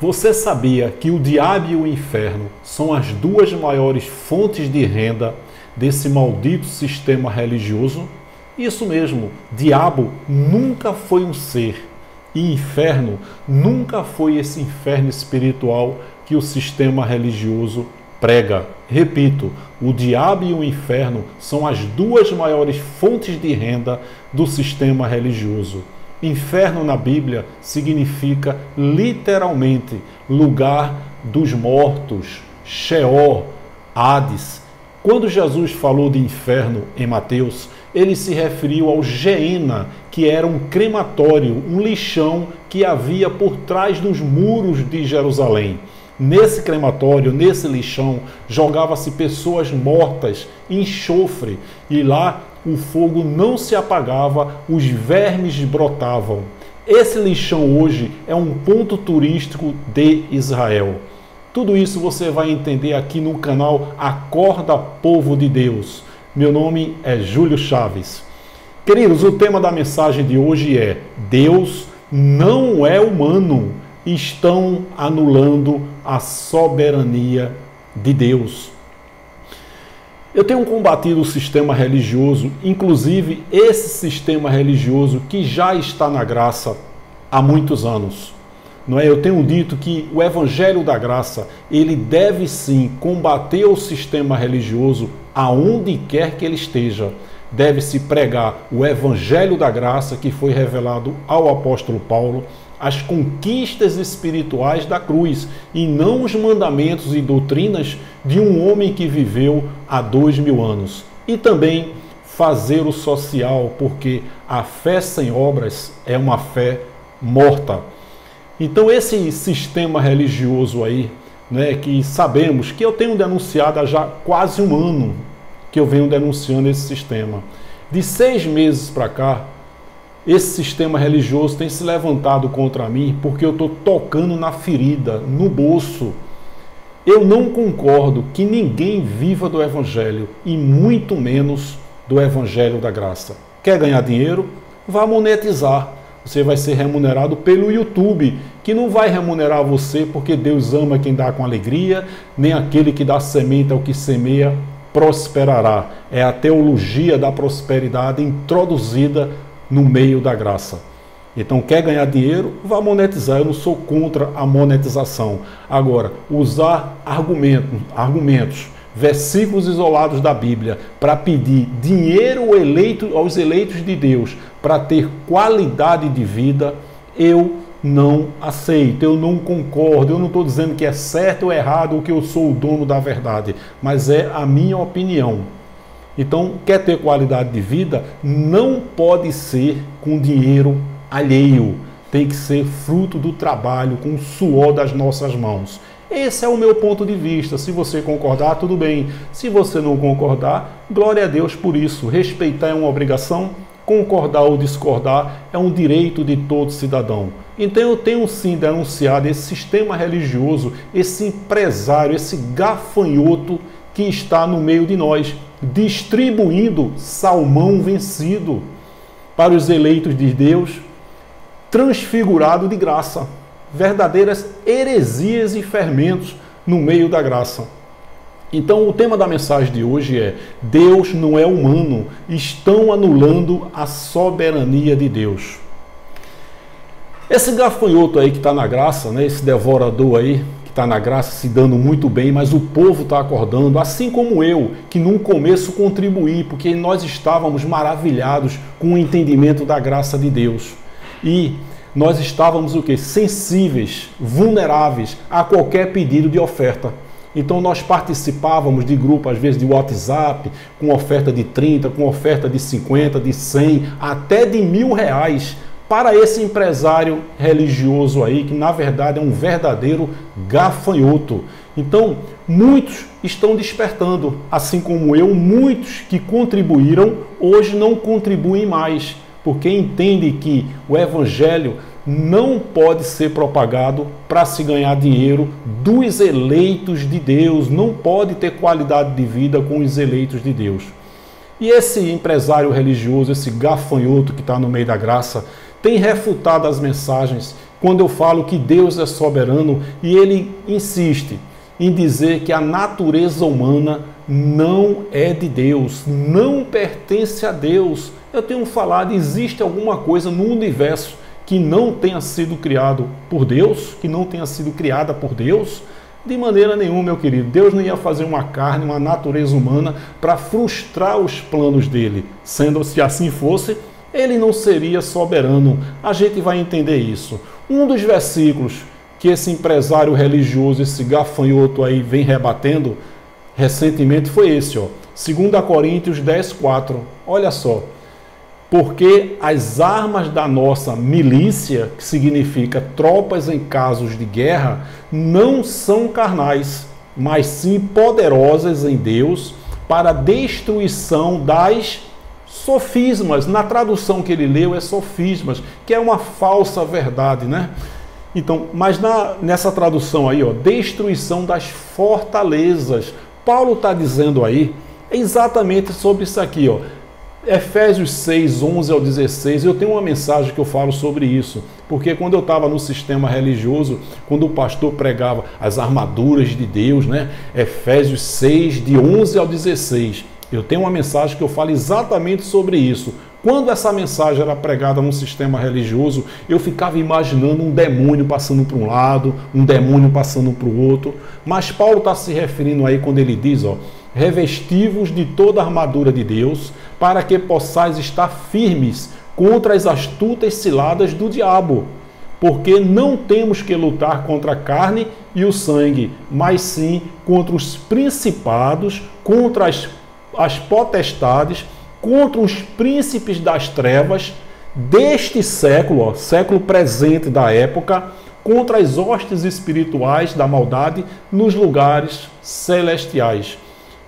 Você sabia que o diabo e o inferno são as duas maiores fontes de renda desse maldito sistema religioso? Isso mesmo, diabo nunca foi um ser e inferno nunca foi esse inferno espiritual que o sistema religioso prega. Repito, o diabo e o inferno são as duas maiores fontes de renda do sistema religioso. Inferno na Bíblia significa literalmente lugar dos mortos, Sheol, Hades. Quando Jesus falou de inferno em Mateus, ele se referiu ao Geena, que era um crematório, um lixão que havia por trás dos muros de Jerusalém. Nesse crematório, nesse lixão, jogava-se pessoas mortas, enxofre, e lá o fogo não se apagava, os vermes brotavam. Esse lixão hoje é um ponto turístico de Israel. Tudo isso você vai entender aqui no canal Acorda Povo de Deus. Meu nome é Júlio Chaves. Queridos, o tema da mensagem de hoje é: Deus não é humano. Estão anulando a soberania de Deus. Eu tenho combatido o sistema religioso, inclusive esse sistema religioso que já está na graça há muitos anos. Não é? Eu tenho dito que o Evangelho da Graça, ele deve sim combater o sistema religioso aonde quer que ele esteja. Deve-se pregar o Evangelho da Graça que foi revelado ao apóstolo Paulo, as conquistas espirituais da cruz e não os mandamentos e doutrinas de um homem que viveu há 2000 anos. E também fazer o social, porque a fé sem obras é uma fé morta. Então esse sistema religioso aí, né, que sabemos que eu tenho denunciado há já quase um ano que eu venho denunciando esse sistema. De 6 meses para cá, esse sistema religioso tem se levantado contra mim porque eu estou tocando na ferida, no bolso. Eu não concordo que ninguém viva do Evangelho e muito menos do Evangelho da Graça. Quer ganhar dinheiro? Vá monetizar. Você vai ser remunerado pelo YouTube, que não vai remunerar você porque Deus ama quem dá com alegria, nem aquele que dá semente ao que semeia prosperará. É a teologia da prosperidade introduzida no meio da graça. Então, quer ganhar dinheiro? Vá monetizar. Eu não sou contra a monetização. Agora, usar argumentos, versículos isolados da Bíblia para pedir dinheiro aos eleitos de Deus para ter qualidade de vida, eu não aceito, eu não concordo. Eu não estou dizendo que é certo ou errado ou que eu sou o dono da verdade, mas é a minha opinião. Então, quer ter qualidade de vida? Não pode ser com dinheiro alheio. Tem que ser fruto do trabalho, com o suor das nossas mãos. Esse é o meu ponto de vista. Se você concordar, tudo bem. Se você não concordar, glória a Deus por isso. Respeitar é uma obrigação, concordar ou discordar é um direito de todo cidadão. Então eu tenho sim denunciado esse sistema religioso, esse empresário, esse gafanhoto que está no meio de nós, distribuindo salmão vencido para os eleitos de Deus, transfigurado de graça. Verdadeiras heresias e fermentos no meio da graça. Então o tema da mensagem de hoje é: Deus não é humano, estão anulando a soberania de Deus. Esse gafanhoto aí que está na graça, né, esse devorador aí, que está na graça se dando muito bem, mas o povo está acordando, assim como eu, que no começo contribuí, porque nós estávamos maravilhados com o entendimento da graça de Deus. E nós estávamos o quê? Sensíveis, vulneráveis a qualquer pedido de oferta. Então nós participávamos de grupo, às vezes de WhatsApp, com oferta de 30, com oferta de 50, de 100, até de R$1.000, para esse empresário religioso aí, que na verdade é um verdadeiro gafanhoto. Então, muitos estão despertando, assim como eu, muitos que contribuíram, hoje não contribuem mais, porque entendem que o Evangelho não pode ser propagado para se ganhar dinheiro dos eleitos de Deus, não pode ter qualidade de vida com os eleitos de Deus. E esse empresário religioso, esse gafanhoto que está no meio da graça, tem refutado as mensagens quando eu falo que Deus é soberano, e ele insiste em dizer que a natureza humana não é de Deus, não pertence a Deus. Eu tenho falado, existe alguma coisa no universo que não tenha sido criado por Deus, que não tenha sido criada por Deus? De maneira nenhuma, meu querido. Deus não ia fazer uma carne, uma natureza humana para frustrar os planos dele. Sendo se assim fosse, ele não seria soberano. A gente vai entender isso. Um dos versículos que esse empresário religioso, esse gafanhoto aí vem rebatendo recentemente foi esse, ó. 2 Coríntios 10:4. Olha só. Porque as armas da nossa milícia, que significa tropas em casos de guerra, não são carnais, mas sim poderosas em Deus para a destruição das sofismas. Na tradução que ele leu é sofismas, que é uma falsa verdade, né? Então, mas nessa tradução aí, ó, destruição das fortalezas. Paulo está dizendo aí exatamente sobre isso aqui, ó. Efésios 6, 11 ao 16, eu tenho uma mensagem que eu falo sobre isso, porque quando eu estava no sistema religioso, quando o pastor pregava as armaduras de Deus, né? Efésios 6, de 11 ao 16, eu tenho uma mensagem que eu falo exatamente sobre isso. Quando essa mensagem era pregada num sistema religioso, eu ficava imaginando um demônio passando para um lado, um demônio passando para o outro, mas Paulo está se referindo aí quando ele diz, ó, revesti-vos de toda a armadura de Deus, para que possais estar firmes contra as astutas ciladas do diabo. Porque não temos que lutar contra a carne e o sangue, mas sim contra os principados, contra as potestades, contra os príncipes das trevas deste século, ó, século presente da época, contra as hostes espirituais da maldade nos lugares celestiais.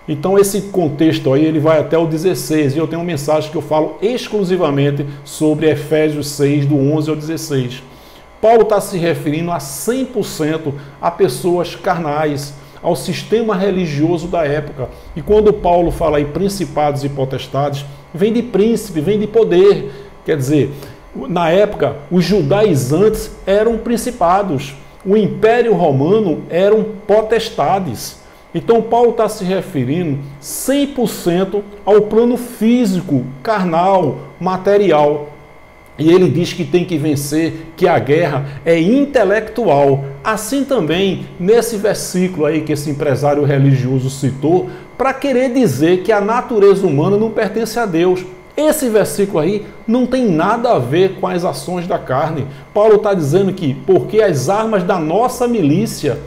Então esse contexto aí ele vai até o 16, e eu tenho uma mensagem que eu falo exclusivamente sobre Efésios 6, do 11 ao 16. Paulo está se referindo a 100% a pessoas carnais, ao sistema religioso da época. E quando Paulo fala em principados e potestades, vem de príncipe, vem de poder. Quer dizer, na época, os judaizantes eram principados, o Império Romano eram potestades. Então Paulo está se referindo 100% ao plano físico, carnal, material. E ele diz que tem que vencer, que a guerra é intelectual. Assim também, nesse versículo aí que esse empresário religioso citou, para querer dizer que a natureza humana não pertence a Deus. Esse versículo aí não tem nada a ver com as ações da carne. Paulo está dizendo que porque as armas da nossa milícia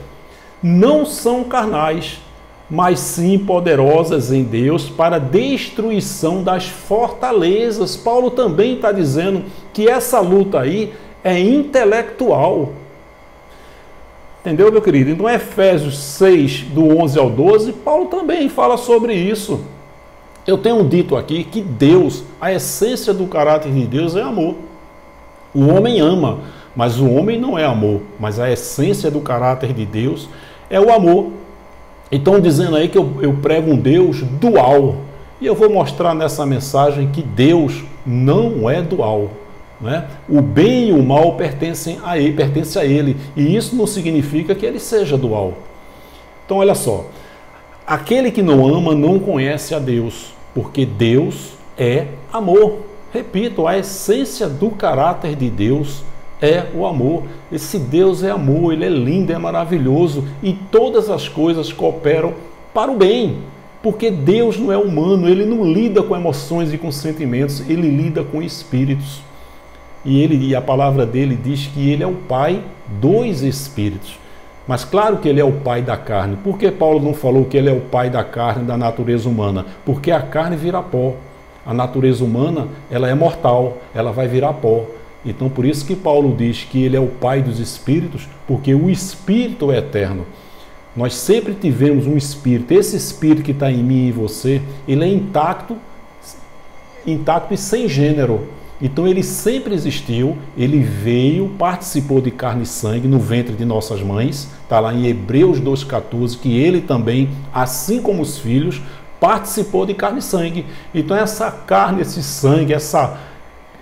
não são carnais, mas sim poderosas em Deus para destruição das fortalezas. Paulo também está dizendo que essa luta aí é intelectual. Entendeu, meu querido? Então, Efésios 6, do 11 ao 12, Paulo também fala sobre isso. Eu tenho dito aqui que Deus, a essência do caráter de Deus é amor. O homem ama, mas o homem não é amor. Mas a essência do caráter de Deus é o amor. Então, dizendo aí que eu prego um Deus dual. E eu vou mostrar nessa mensagem que Deus não é dual. Né? O bem e o mal pertencem a ele. E isso não significa que ele seja dual. Então, olha só. Aquele que não ama não conhece a Deus, porque Deus é amor. Repito, a essência do caráter de Deus é o amor. Esse Deus é amor, ele é lindo, é maravilhoso e todas as coisas cooperam para o bem, porque Deus não é humano, ele não lida com emoções e com sentimentos, ele lida com espíritos. E a palavra dele diz que ele é o pai dos espíritos. Mas claro que ele é o pai da carne. Por que Paulo não falou que ele é o pai da carne, da natureza humana? Porque a carne vira pó. A natureza humana, ela é mortal, ela vai virar pó. Então, por isso que Paulo diz que ele é o pai dos espíritos, porque o espírito é eterno. Nós sempre tivemos um espírito. Esse espírito que está em mim e em você, ele é intacto e sem gênero. Então, ele sempre existiu, ele veio, participou de carne e sangue no ventre de nossas mães. Está lá em Hebreus 2,14, que ele também, assim como os filhos, participou de carne e sangue. Então, essa carne, esse sangue,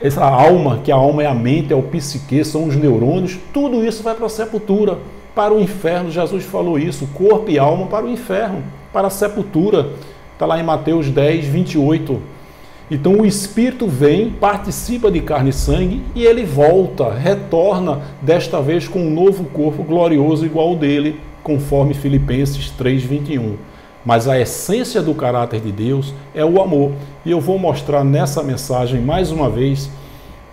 essa alma, que a alma é a mente, é o psique, são os neurônios, tudo isso vai para a sepultura, para o inferno. Jesus falou isso, corpo e alma para o inferno, para a sepultura. Está lá em Mateus 10, 28. Então o Espírito vem, participa de carne e sangue e ele volta, retorna, desta vez com um novo corpo glorioso igual ao dele, conforme Filipenses 3, 21. Mas a essência do caráter de Deus é o amor. E eu vou mostrar nessa mensagem, mais uma vez,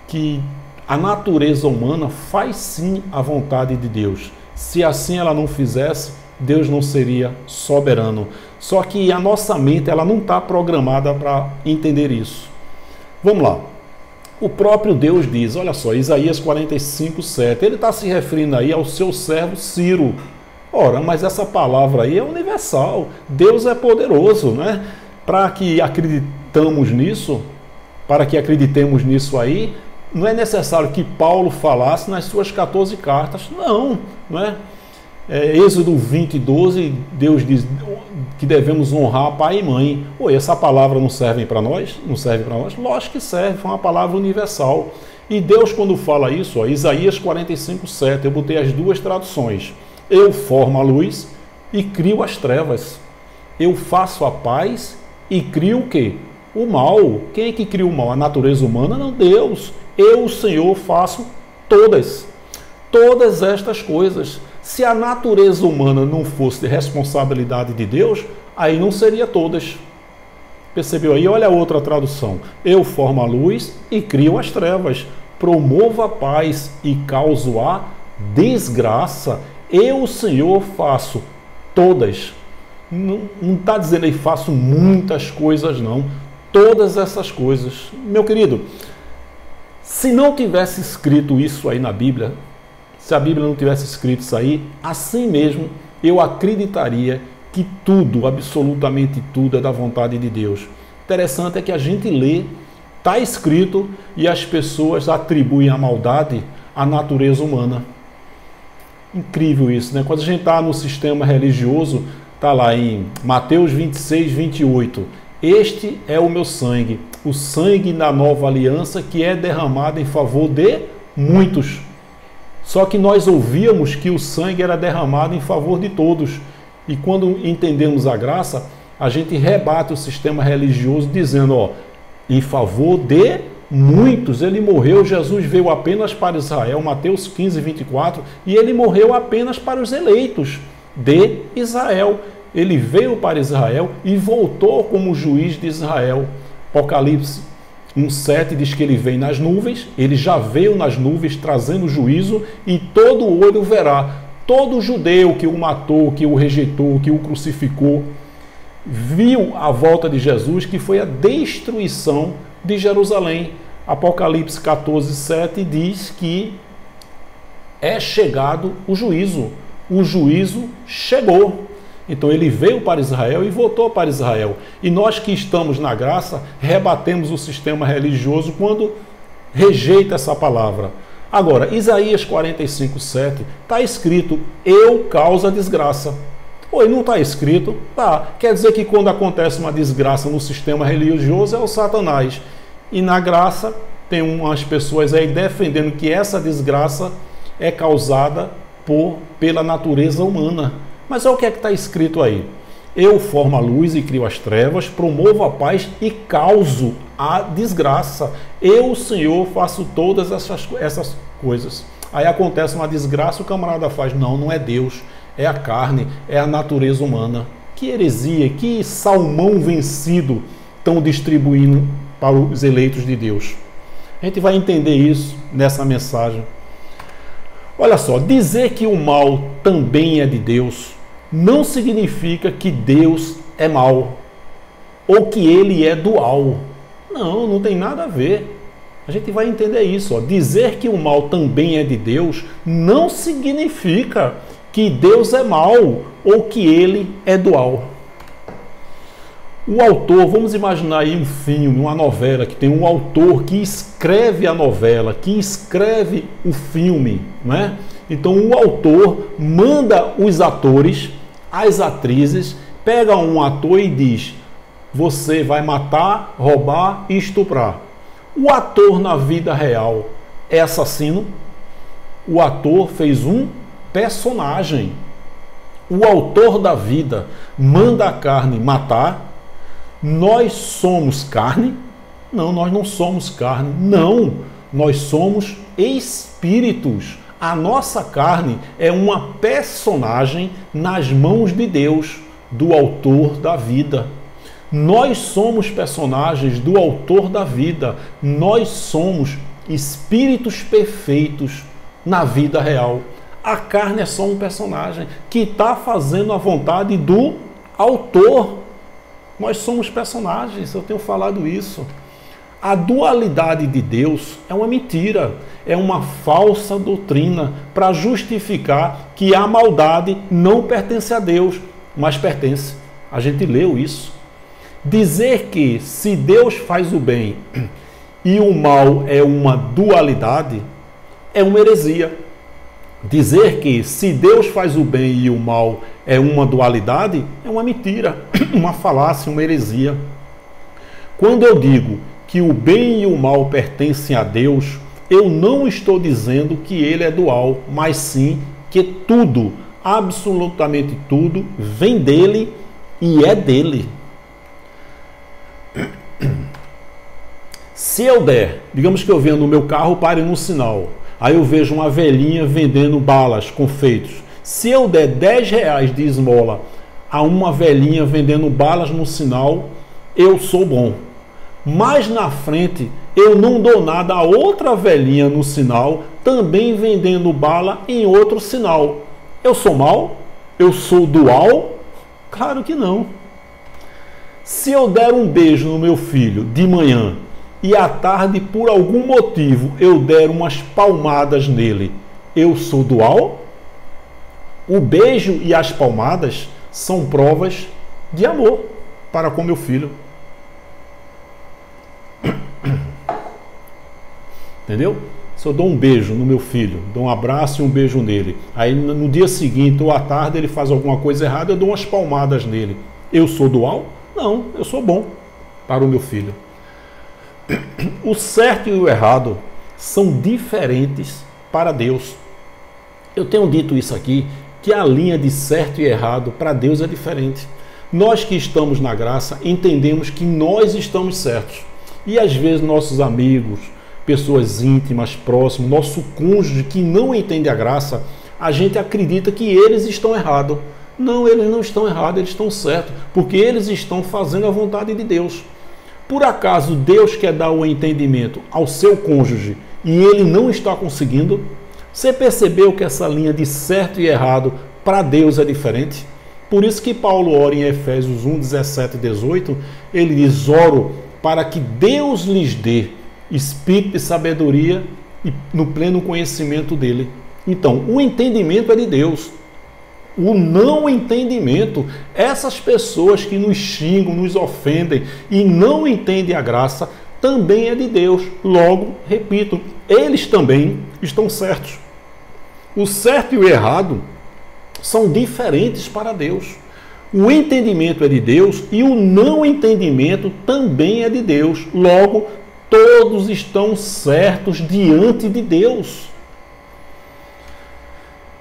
que a natureza humana faz sim a vontade de Deus. Se assim ela não fizesse, Deus não seria soberano. Só que a nossa mente ela não está programada para entender isso. Vamos lá. O próprio Deus diz, olha só, Isaías 45, 7. Ele está se referindo aí ao seu servo Ciro. Ora, mas essa palavra aí é universal. Deus é poderoso, né? Para que acreditemos nisso aí, não é necessário que Paulo falasse nas suas 14 cartas. Não, não é? Êxodo 20, 12, Deus diz que devemos honrar pai e mãe. Oi, essa palavra não serve para nós? Não serve para nós? Lógico que serve, foi uma palavra universal. E Deus, quando fala isso, ó, Isaías 45, 7, eu botei as duas traduções. Eu formo a luz e crio as trevas. Eu faço a paz e crio o quê? O mal. Quem é que cria o mal? A natureza humana? Não, Deus. Eu, o Senhor, faço todas estas coisas. Se a natureza humana não fosse de responsabilidade de Deus, aí não seria todas. Percebeu aí? Olha a outra tradução. Eu formo a luz e crio as trevas. Promovo a paz e causo a desgraça. Eu, o Senhor, faço todas. Não está dizendo aí faço muitas coisas, não. Todas essas coisas. Meu querido, se não tivesse escrito isso aí na Bíblia, se a Bíblia não tivesse escrito isso aí, assim mesmo eu acreditaria que tudo, absolutamente tudo, é da vontade de Deus. Interessante é que a gente lê, está escrito e as pessoas atribuem a maldade à natureza humana. Incrível isso, né? Quando a gente está no sistema religioso, está lá em Mateus 26, 28. Este é o meu sangue, o sangue da nova aliança que é derramado em favor de muitos. Só que nós ouvíamos que o sangue era derramado em favor de todos. E quando entendemos a graça, a gente rebate o sistema religioso dizendo, ó, em favor de muitos. Ele morreu, Jesus veio apenas para Israel, Mateus 15, 24, e ele morreu apenas para os eleitos de Israel. Ele veio para Israel e voltou como juiz de Israel. Apocalipse 1,7 diz que ele vem nas nuvens, ele já veio nas nuvens trazendo juízo e todo olho verá. Todo judeu que o matou, que o rejeitou, que o crucificou, viu a volta de Jesus, que foi a destruição de Jerusalém. Apocalipse 14, 7 diz que é chegado o juízo. O juízo chegou. Então ele veio para Israel e voltou para Israel. E nós que estamos na graça, rebatemos o sistema religioso quando rejeita essa palavra. Agora, Isaías 45, 7, está escrito, eu causo a desgraça. Oi, não está escrito? Tá. Quer dizer que quando acontece uma desgraça no sistema religioso é o Satanás. E na graça tem umas pessoas aí defendendo que essa desgraça é causada pela natureza humana. Mas olha o que é que está escrito aí. Eu formo a luz e crio as trevas, promovo a paz e causo a desgraça. Eu, o Senhor, faço todas essas coisas. Aí acontece uma desgraça, o camarada faz, não é Deus, é a carne, é a natureza humana. Que heresia, que salmão vencido estão distribuindo para os eleitos de Deus. A gente vai entender isso nessa mensagem. Olha só, dizer que o mal também é de Deus não significa que Deus é mau ou que ele é dual. Não tem nada a ver. A gente vai entender isso. Ó. Dizer que o mal também é de Deus não significa que Deus é mau ou que ele é dual. O autor, vamos imaginar aí um filme, uma novela, que tem um autor que escreve a novela, que escreve o filme, não é? Então o autor manda os atores, as atrizes, pega um ator e diz, você vai matar, roubar e estuprar. O ator na vida real é assassino? O ator fez um personagem. O autor da vida manda a carne matar? Nós somos carne? Não, nós não somos carne. Não, nós somos espíritos. A nossa carne é uma personagem nas mãos de Deus, do autor da vida. Nós somos personagens do autor da vida. Nós somos espíritos perfeitos na vida real. A carne é só um personagem que está fazendo a vontade do autor. Nós somos personagens, eu tenho falado isso. A dualidade de Deus é uma mentira, é uma falsa doutrina para justificar que a maldade não pertence a Deus, mas pertence. A gente leu isso. Dizer que se Deus faz o bem e o mal é uma dualidade é uma heresia. Dizer que se Deus faz o bem e o mal é uma dualidade é uma mentira, uma falácia, uma heresia. Quando eu digo que o bem e o mal pertencem a Deus, eu não estou dizendo que ele é dual, mas sim que tudo, absolutamente tudo, vem dele e é dele. Se eu der, digamos que eu venho no meu carro, pare no sinal, aí eu vejo uma velhinha vendendo balas, confeitos. Se eu der 10 reais de esmola a uma velhinha vendendo balas no sinal, eu sou bom. Mais na frente, eu não dou nada a outra velhinha no sinal, também vendendo bala em outro sinal. Eu sou mau? Eu sou dual? Claro que não. Se eu der um beijo no meu filho de manhã e à tarde, por algum motivo, eu der umas palmadas nele, eu sou dual? O beijo e as palmadas são provas de amor para com meu filho. Entendeu? Se eu dou um beijo no meu filho, dou um abraço e um beijo nele, aí no dia seguinte ou à tarde ele faz alguma coisa errada, eu dou umas palmadas nele. Eu sou dual? Não, eu sou bom para o meu filho. O certo e o errado são diferentes para Deus. Eu tenho dito isso aqui, que a linha de certo e errado para Deus é diferente. Nós que estamos na graça entendemos que nós estamos certos. E às vezes nossos amigos, pessoas íntimas, próximos, nosso cônjuge que não entende a graça, a gente acredita que eles estão errados. Não, eles não estão errados, eles estão certos, porque eles estão fazendo a vontade de Deus. Por acaso Deus quer dar o entendimento ao seu cônjuge e ele não está conseguindo? Você percebeu que essa linha de certo e errado para Deus é diferente? Por isso que Paulo ora em Efésios 1, 17 e 18, ele diz: oro para que Deus lhes dê espírito de sabedoria e no pleno conhecimento dele. Então, o entendimento é de Deus. O não entendimento, essas pessoas que nos xingam, nos ofendem e não entendem a graça, também é de Deus. Logo, repito, eles também estão certos. O certo e o errado são diferentes para Deus. O entendimento é de Deus e o não entendimento também é de Deus. Logo, todos estão certos diante de Deus.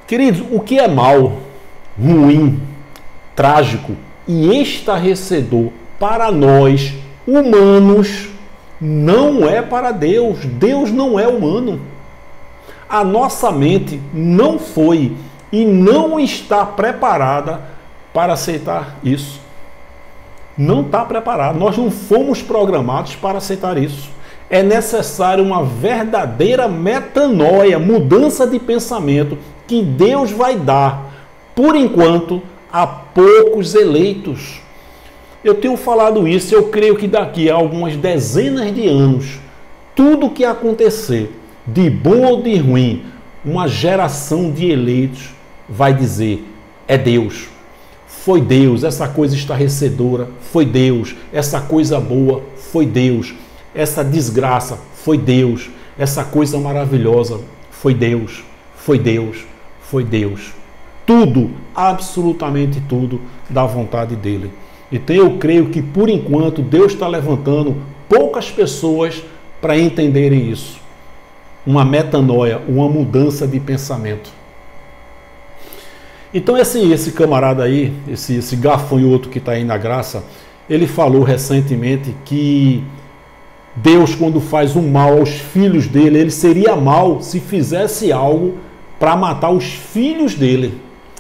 Queridos, o que é mal, ruim, trágico e estarrecedor para nós humanos não é para Deus. Deus não é humano. A nossa mente não foi e não está preparada para aceitar isso. Não está preparada. Nós não fomos programados para aceitar isso. É necessário uma verdadeira metanoia, mudança de pensamento que Deus vai dar, por enquanto, a poucos eleitos. Eu tenho falado isso, eu creio que daqui a algumas dezenas de anos, tudo que acontecer, de bom ou de ruim, uma geração de eleitos vai dizer: é Deus. Foi Deus, essa coisa estarrecedora, foi Deus. Essa coisa boa, foi Deus. Essa desgraça, foi Deus. Essa coisa maravilhosa, foi Deus. Foi Deus. Foi Deus. Tudo, absolutamente tudo, da vontade dele. Então eu creio que por enquanto Deus está levantando poucas pessoas para entenderem isso. Uma metanoia, uma mudança de pensamento. Então esse camarada aí, esse gafanhoto que está aí na graça, ele falou recentemente que Deus, quando faz um mal aos filhos dele, ele seria mal se fizesse algo para matar os filhos dele.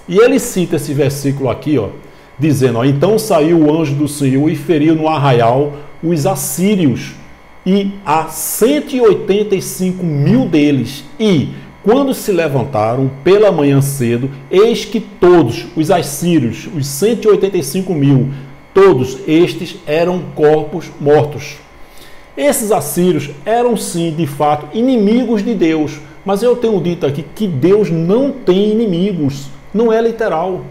E ele cita esse versículo aqui, ó, dizendo, ó, então saiu o anjo do Senhor e feriu no arraial os assírios, e a 185 mil deles. E quando se levantaram pela manhã cedo, eis que todos os assírios, os 185 mil, todos estes eram corpos mortos. Esses assírios eram sim, de fato, inimigos de Deus. Mas eu tenho dito aqui que Deus não tem inimigos. Não é literal.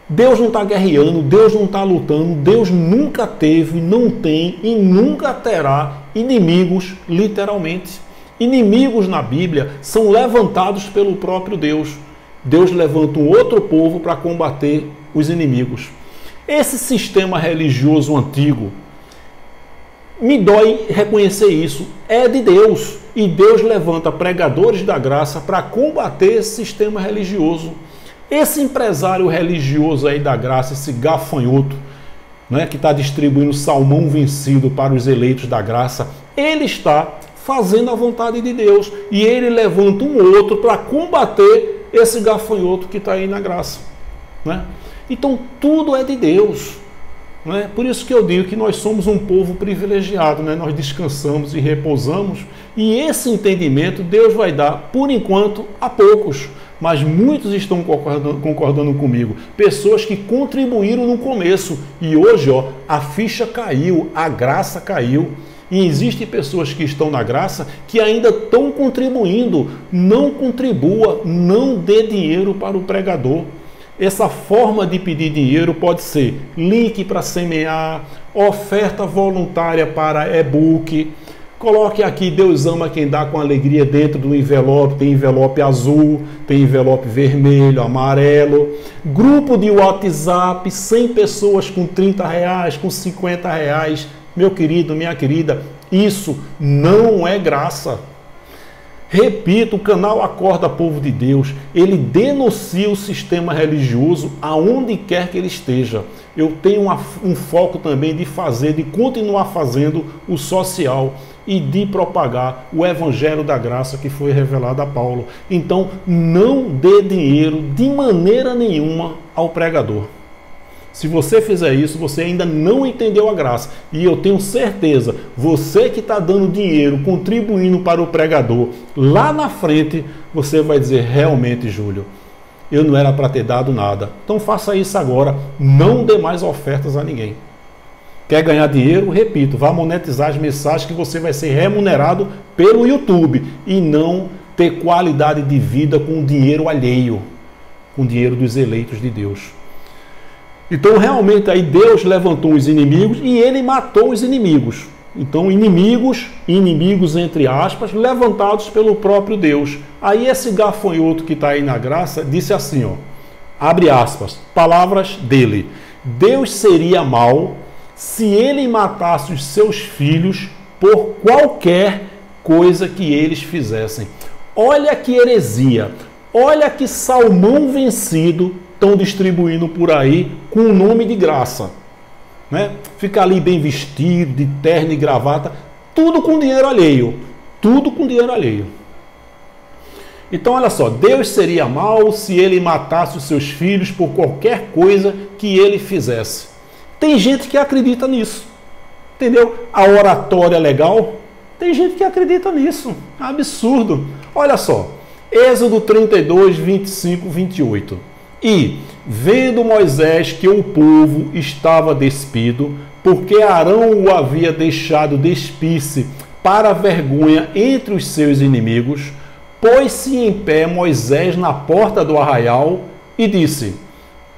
Deus não está guerreando, Deus não está lutando, Deus nunca teve, não tem e nunca terá inimigos, literalmente. Inimigos na Bíblia são levantados pelo próprio Deus. Deus levanta um outro povo para combater os inimigos. Esse sistema religioso antigo, me dói reconhecer isso, é de Deus. E Deus levanta pregadores da graça para combater esse sistema religioso. Esse empresário religioso aí da graça, esse gafanhoto, né, que está distribuindo salmão vencido para os eleitos da graça, ele está fazendo a vontade de Deus. E ele levanta um outro para combater esse gafanhoto que está aí na graça. Né? Então tudo é de Deus. Né? Por isso que eu digo que nós somos um povo privilegiado, né? Nós descansamos e repousamos, e esse entendimento Deus vai dar, por enquanto, a poucos, mas muitos estão concordando comigo, pessoas que contribuíram no começo, e hoje ó, a ficha caiu, a graça caiu, e existem pessoas que estão na graça que ainda estão contribuindo. Não contribua, não dê dinheiro para o pregador. Essa forma de pedir dinheiro pode ser link para semear, oferta voluntária para e-book. Coloque aqui, Deus ama quem dá com alegria dentro do envelope. Tem envelope azul, tem envelope vermelho, amarelo. Grupo de WhatsApp, 100 pessoas com R$30, com R$50. Meu querido, minha querida, isso não é graça. Repito, o canal Acorda Povo de Deus, ele denuncia o sistema religioso aonde quer que ele esteja. Eu tenho um foco também de continuar fazendo o social e de propagar o evangelho da graça que foi revelado a Paulo. Então, não dê dinheiro de maneira nenhuma ao pregador. Se você fizer isso, você ainda não entendeu a graça. E eu tenho certeza, você que está dando dinheiro, contribuindo para o pregador, lá na frente, você vai dizer, realmente, Júlio, eu não era para ter dado nada. Então faça isso agora, não dê mais ofertas a ninguém. Quer ganhar dinheiro? Repito, vá monetizar as mensagens que você vai ser remunerado pelo YouTube e não ter qualidade de vida com dinheiro alheio, com dinheiro dos eleitos de Deus. Então, realmente, aí Deus levantou os inimigos e ele matou os inimigos. Então, inimigos entre aspas, levantados pelo próprio Deus. Aí esse gafanhoto que está aí na graça disse assim, ó, abre aspas, palavras dele. Deus seria mau se ele matasse os seus filhos por qualquer coisa que eles fizessem. Olha que heresia, olha que salmão vencido estão distribuindo por aí com o nome de graça. Né? Fica ali bem vestido, de terno e gravata, tudo com dinheiro alheio. Tudo com dinheiro alheio. Então, olha só, Deus seria mau se ele matasse os seus filhos por qualquer coisa que ele fizesse. Tem gente que acredita nisso. Entendeu? A oratória legal, tem gente que acredita nisso. Absurdo. Olha só, Êxodo 32, 25, 28. E, vendo Moisés que o povo estava despido, porque Arão o havia deixado despir-se para a vergonha entre os seus inimigos, pôs-se em pé Moisés na porta do arraial e disse,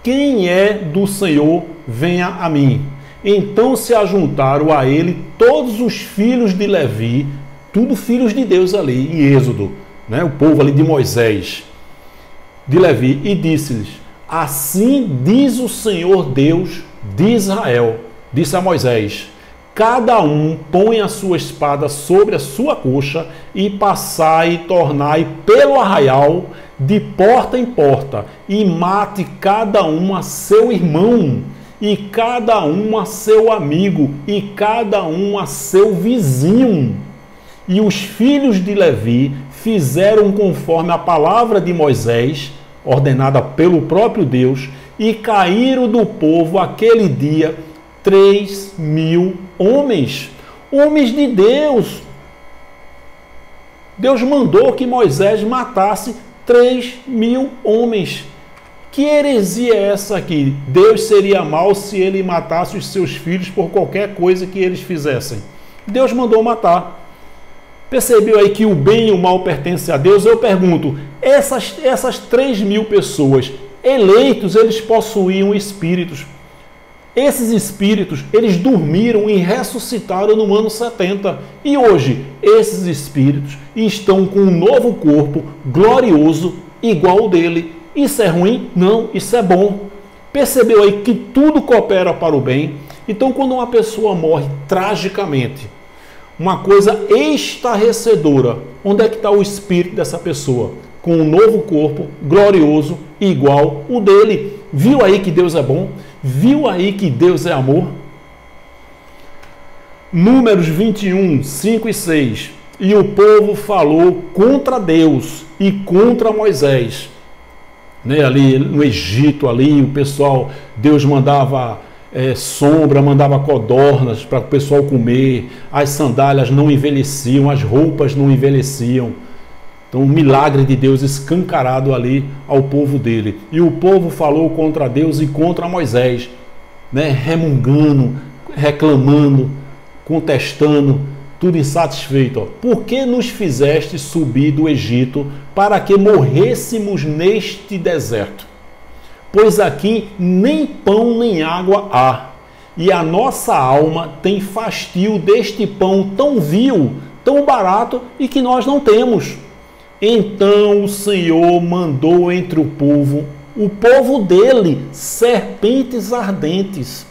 quem é do Senhor, venha a mim. Então se ajuntaram a ele todos os filhos de Levi, tudo filhos de Deus ali, em Êxodo, né? O povo ali de Moisés, de Levi, e disse-lhes, assim diz o Senhor Deus de Israel, disse a Moisés, cada um põe a sua espada sobre a sua coxa e passai e tornai pelo arraial de porta em porta, e mate cada um a seu irmão, e cada um a seu amigo, e cada um a seu vizinho. E os filhos de Levi fizeram conforme a palavra de Moisés, ordenada pelo próprio Deus, e caíram do povo aquele dia 3.000 homens, homens de Deus. Deus mandou que Moisés matasse 3.000 homens. Que heresia é essa aqui? Deus seria mau se ele matasse os seus filhos por qualquer coisa que eles fizessem. Deus mandou matar. Percebeu aí que o bem e o mal pertencem a Deus? Eu pergunto, essas 3.000 pessoas, eleitos, eles possuíam espíritos. Esses espíritos, eles dormiram e ressuscitaram no ano 70. E hoje, esses espíritos estão com um novo corpo glorioso, igual ao dele. Isso é ruim? Não, isso é bom. Percebeu aí que tudo coopera para o bem? Então, quando uma pessoa morre tragicamente, uma coisa estarrecedora, onde é que está o espírito dessa pessoa? Com um novo corpo glorioso, igual o dele. Viu aí que Deus é bom? Viu aí que Deus é amor? Números 21, 5 e 6. E o povo falou contra Deus e contra Moisés. Ali no Egito, ali o pessoal, Deus mandava sombra, mandava codornas para o pessoal comer, as sandálias não envelheciam, as roupas não envelheciam. Então, um milagre de Deus escancarado ali ao povo dele. E o povo falou contra Deus e contra Moisés, remungando, reclamando, contestando, tudo insatisfeito. Por que nos fizeste subir do Egito para que morrêssemos neste deserto? Pois aqui nem pão nem água há, e a nossa alma tem fastio deste pão tão vil, tão barato e que nós não temos. Então o Senhor mandou entre o povo dele, serpentes ardentes,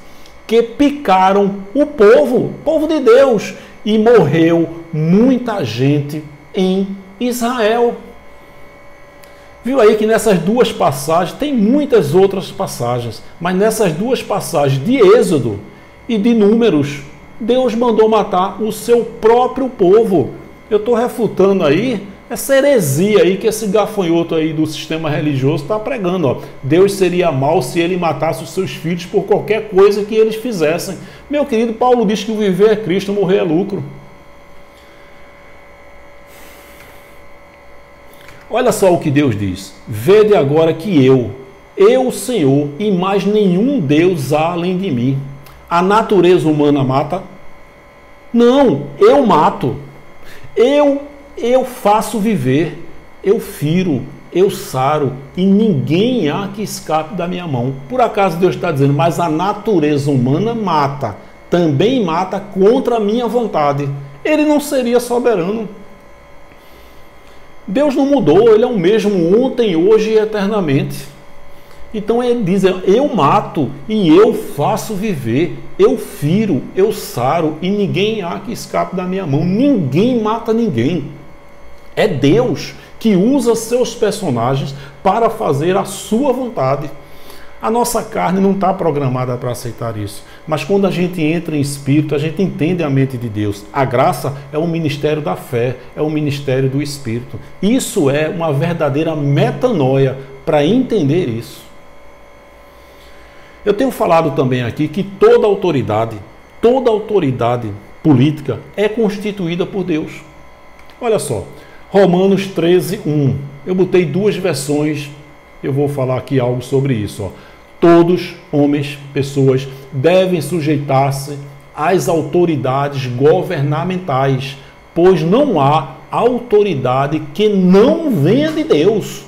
que picaram o povo de Deus, e morreu muita gente em Israel. Viu aí que nessas duas passagens, tem muitas outras passagens, mas nessas duas passagens de Êxodo e de Números, Deus mandou matar o seu próprio povo. Eu estou refutando aí essa heresia aí que esse gafanhoto aí do sistema religioso está pregando. Deus seria mau se ele matasse os seus filhos por qualquer coisa que eles fizessem. Meu querido, Paulo diz que o viver é Cristo, morrer é lucro. Olha só o que Deus diz. Vede agora que eu, Senhor, e mais nenhum Deus há além de mim. A natureza humana mata? Não, eu mato. Eu faço viver, eu firo, eu saro, e ninguém há que escape da minha mão. Por acaso Deus está dizendo, mas a natureza humana mata, também mata contra a minha vontade. Ele não seria soberano. Deus não mudou, ele é o mesmo ontem, hoje e eternamente. Então ele diz, eu mato e eu faço viver, eu firo, eu saro, e ninguém há que escape da minha mão. Ninguém mata ninguém. É Deus que usa seus personagens para fazer a sua vontade. A nossa carne não está programada para aceitar isso. Mas quando a gente entra em espírito, a gente entende a mente de Deus. A graça é o ministério da fé, é o ministério do espírito. Isso é uma verdadeira metanoia para entender isso. Eu tenho falado também aqui que toda autoridade política é constituída por Deus. Olha só. Romanos 13, 1. Eu botei duas versões, eu vou falar aqui algo sobre isso. Todos, homens, pessoas, devem sujeitar-se às autoridades governamentais, pois não há autoridade que não venha de Deus.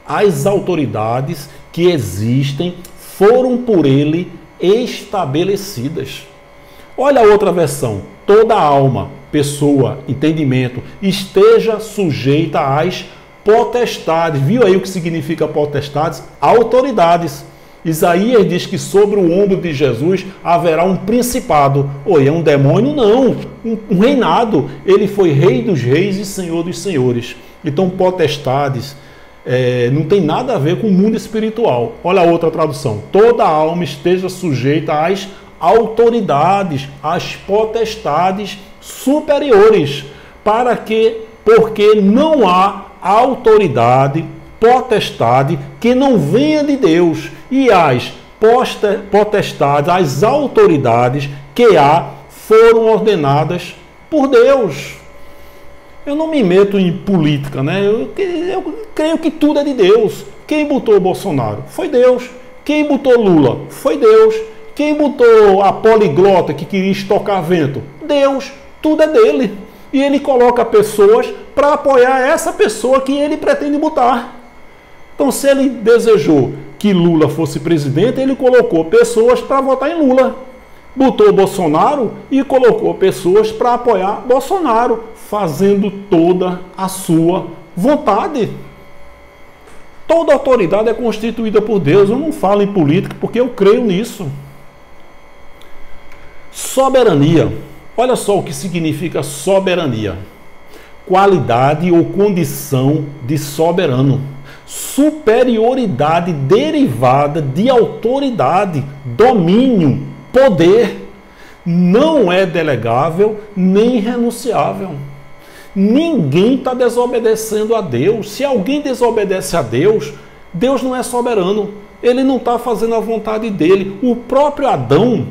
As autoridades que existem foram por ele estabelecidas. Olha a outra versão. Toda alma, pessoa, entendimento, esteja sujeita às potestades. Viu aí o que significa potestades? Autoridades. Isaías diz que sobre o ombro de Jesus haverá um principado. Oi, é um demônio? Não, um reinado. Ele foi rei dos reis e senhor dos senhores. Então, potestades não tem nada a ver com o mundo espiritual. Olha a outra tradução. Toda alma esteja sujeita às autoridades, às potestades superiores. Porque não há autoridade, potestade que não venha de Deus, e as potestades, as autoridades que há foram ordenadas por Deus. Eu não me meto em política, né? Eu creio que tudo é de Deus. Quem botou o Bolsonaro? Foi Deus. Quem botou Lula? Foi Deus. Quem botou a poliglota que queria estocar vento? Deus. Tudo é dele. E ele coloca pessoas para apoiar essa pessoa que ele pretende botar. Então, se ele desejou que Lula fosse presidente, ele colocou pessoas para votar em Lula. Botou Bolsonaro e colocou pessoas para apoiar Bolsonaro, fazendo toda a sua vontade. Toda autoridade é constituída por Deus. Eu não falo em política porque eu creio nisso. Soberania. Olha só o que significa soberania. Qualidade ou condição de soberano. Superioridade derivada de autoridade, domínio, poder. Não é delegável nem renunciável. Ninguém está desobedecendo a Deus. Se alguém desobedece a Deus, Deus não é soberano. Ele não está fazendo a vontade dele. O próprio Adão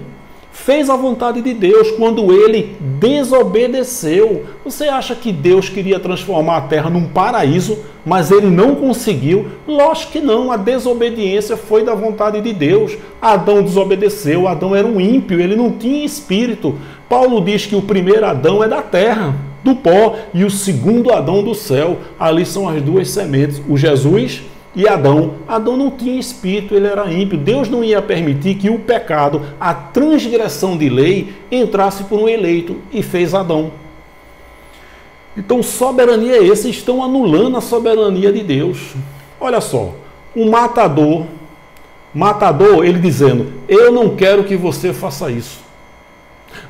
fez a vontade de Deus quando ele desobedeceu. Você acha que Deus queria transformar a terra num paraíso, mas ele não conseguiu? Lógico que não, a desobediência foi da vontade de Deus. Adão desobedeceu, Adão era um ímpio, ele não tinha espírito. Paulo diz que o primeiro Adão é da terra, do pó, e o segundo Adão do céu. Ali são as duas sementes, o Jesus e Adão. Adão não tinha espírito, ele era ímpio. Deus não ia permitir que o pecado, a transgressão de lei, entrasse por um eleito, e fez Adão. Então, soberania é essa? Estão anulando a soberania de Deus. Olha só, um matador, ele dizendo, eu não quero que você faça isso.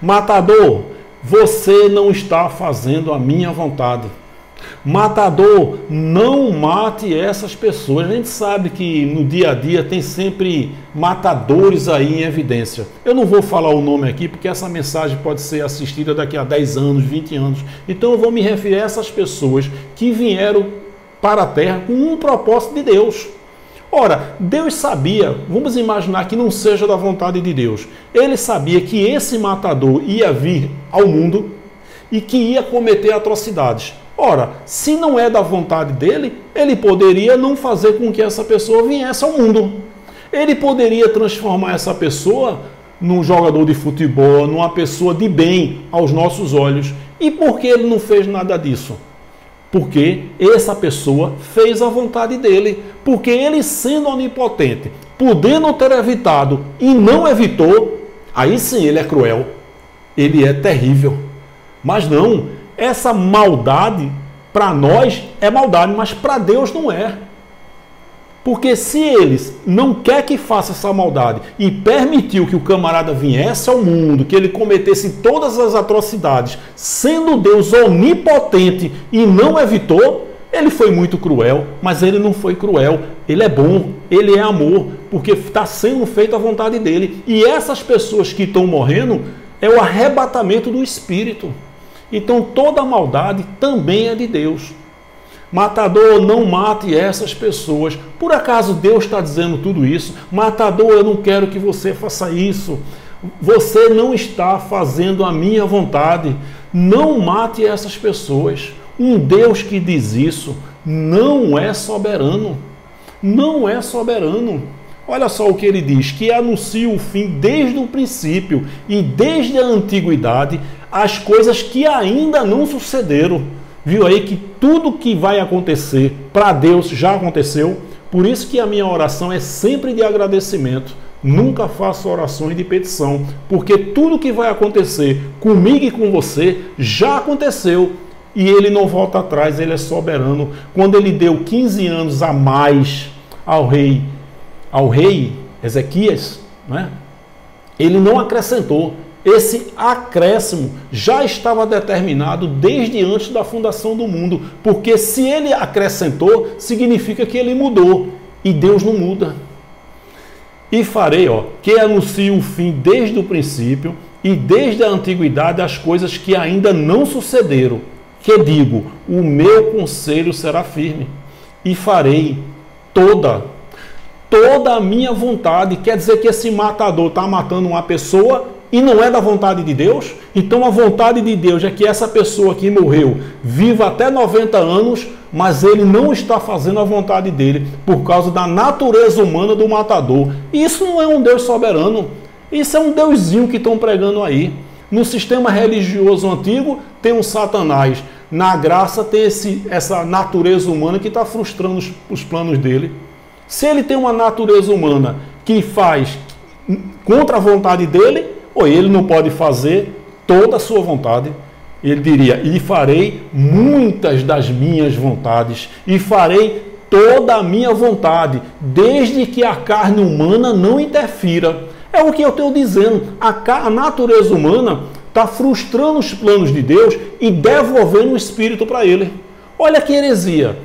Matador, você não está fazendo a minha vontade. Matador, não mate essas pessoas. A gente sabe que no dia a dia tem sempre matadores aí em evidência. Eu não vou falar o nome aqui porque essa mensagem pode ser assistida daqui a 10 anos, 20 anos. Então eu vou me referir a essas pessoas que vieram para a terra com um propósito de Deus. Ora, Deus sabia, vamos imaginar que não seja da vontade de Deus. Ele sabia que esse matador ia vir ao mundo e que ia cometer atrocidades. Ora, se não é da vontade dele, ele poderia não fazer com que essa pessoa viesse ao mundo. Ele poderia transformar essa pessoa num jogador de futebol, numa pessoa de bem aos nossos olhos. E por que ele não fez nada disso? Porque essa pessoa fez a vontade dele. Porque ele, sendo onipotente, podendo ter evitado e não evitou, aí sim ele é cruel. Ele é terrível. Mas não, essa maldade, para nós é maldade, mas para Deus não é. Porque se eles não quer que faça essa maldade e permitiu que o camarada viesse ao mundo, que ele cometesse todas as atrocidades, sendo Deus onipotente e não evitou, ele foi muito cruel, mas ele não foi cruel. Ele é bom, ele é amor, porque está sendo feita a vontade dele. E essas pessoas que estão morrendo é o arrebatamento do Espírito. Então toda a maldade também é de Deus. Matador, não mate essas pessoas. Por acaso Deus está dizendo tudo isso? Matador, eu não quero que você faça isso. Você não está fazendo a minha vontade. Não mate essas pessoas. Um Deus que diz isso não é soberano. Não é soberano. Olha só o que ele diz, que anuncia o fim desde o princípio e desde a antiguidade as coisas que ainda não sucederam. Viu aí que tudo que vai acontecer para Deus já aconteceu? Por isso que a minha oração é sempre de agradecimento. Nunca faço orações de petição, porque tudo que vai acontecer comigo e com você já aconteceu. E ele não volta atrás, ele é soberano. Quando ele deu 15 anos a mais ao rei Ezequias, né? Ele não acrescentou. Esse acréscimo já estava determinado desde antes da fundação do mundo, porque se ele acrescentou, significa que ele mudou, e Deus não muda. E farei, que anuncie o fim desde o princípio e desde a antiguidade as coisas que ainda não sucederam, que digo, o meu conselho será firme, e farei toda a minha vontade. Quer dizer que esse matador está matando uma pessoa e não é da vontade de Deus? Então a vontade de Deus é que essa pessoa que morreu viva até 90 anos, mas ele não está fazendo a vontade dele por causa da natureza humana do matador. Isso não é um Deus soberano, isso é um deusinho que estão pregando aí. No sistema religioso antigo tem um Satanás, na graça tem essa natureza humana que está frustrando os planos dele. Se ele tem uma natureza humana que faz contra a vontade dele, ou ele não pode fazer toda a sua vontade, ele diria, e farei muitas das minhas vontades, e farei toda a minha vontade, desde que a carne humana não interfira. É o que eu estou dizendo, a natureza humana está frustrando os planos de Deus e devolvendo o Espírito para ele. Olha que heresia.